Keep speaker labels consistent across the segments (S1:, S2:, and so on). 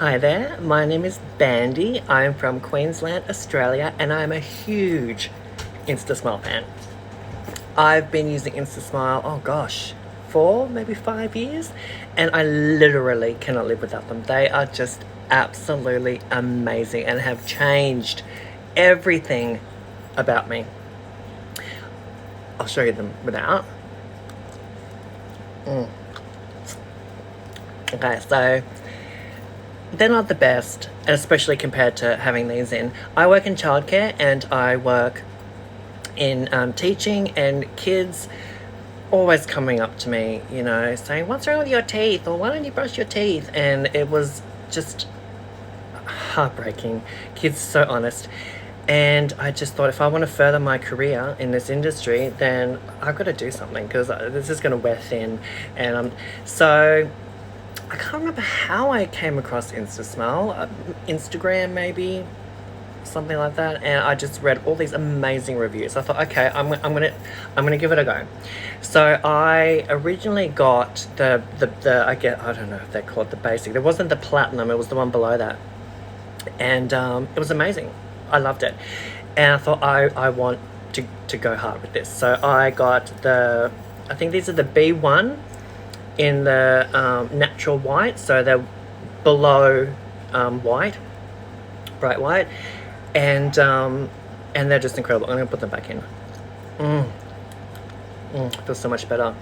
S1: Hi there, my name is Bandi. I'm from Queensland, Australia, and I'm a huge instasmile fan. I've been using instasmile, oh gosh, 4, maybe 5 years, and I literally cannot live without them. They are just absolutely amazing and have changed everything about me. I'll show you them without. Okay, so they're not the best, especially compared to having these in. I work in childcare and I work in teaching, and kids always coming up to me, you know, saying, what's wrong with your teeth? Or why don't you brush your teeth? And it was just heartbreaking. Kids so honest. And I just thought, if I want to further my career in this industry, then I've got to do something, because this is going to wear thin. And so I can't remember how I came across instasmile. Instagram maybe, something like that. And I just read all these amazing reviews. I thought, okay, I'm gonna give it a go. So I originally got the I don't know if they're called the basic. There wasn't the platinum. It was the one below that, and it was amazing. I loved it, and I thought I want to go hard with this. So I got I think these are the B1 in the natural white, so they're below white, bright white, and they're just incredible. I'm gonna put them back in. Feels so much better,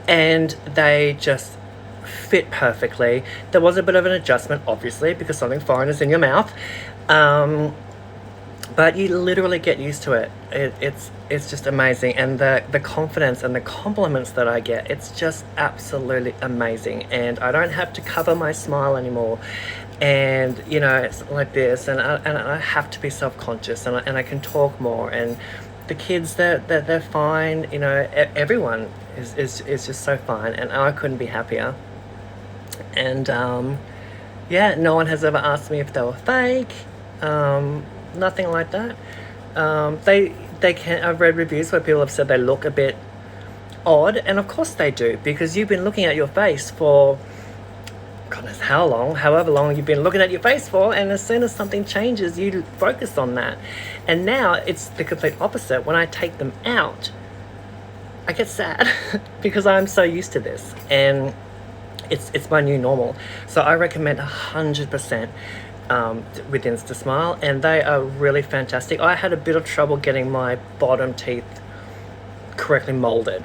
S1: and they just fit perfectly. There was a bit of an adjustment, obviously, because something foreign is in your mouth, but you literally get used to it. It's just amazing, and the confidence and the compliments that I get, it's just absolutely amazing. And I don't have to cover my smile anymore, and you know, it's like this, and I have to be self-conscious, and I can talk more. And the kids, they're fine, you know. Everyone is just so fine, and I couldn't be happier. And yeah, no one has ever asked me if they were fake. Nothing like that. They can. I've read reviews where people have said they look a bit odd, and of course they do, because you've been looking at your face for God knows how long, however long you've been looking at your face for, and as soon as something changes, you focus on that. And now it's the complete opposite. When I take them out, I get sad because I'm so used to this, and it's my new normal. So I recommend 100% with instasmile, and they are really fantastic. I had a bit of trouble getting my bottom teeth correctly molded.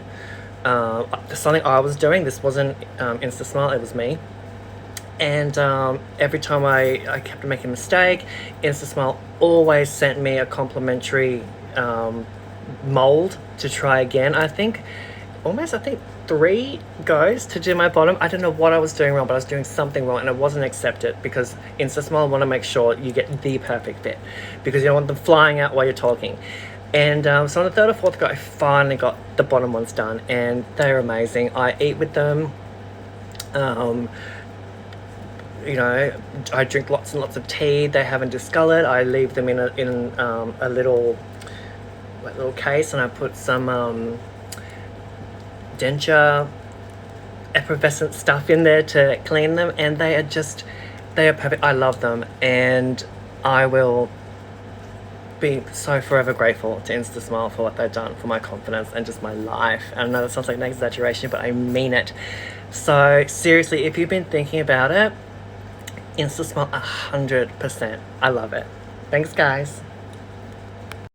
S1: Something I was doing, this wasn't instasmile, it was me. And every time I kept making a mistake, instasmile always sent me a complimentary mold to try again. I think 3 goes to do my bottom. I don't know what I was doing wrong, but I was doing something wrong, and it wasn't accepted, because instasmile want to make sure you get the perfect fit, because you don't want them flying out while you're talking. And so on the 3rd or 4th go, I finally got the bottom ones done, and they're amazing. I eat with them. You know, I drink lots and lots of tea. They haven't discoloured. I leave them in a little case, and I put some denture effervescent stuff in there to clean them, and they are perfect. I love them, and I will be so forever grateful to instasmile for what they've done for my confidence and just my life. I know that sounds like an exaggeration, but I mean it. So seriously, if you've been thinking about it, instasmile 100%. I love it. Thanks, guys.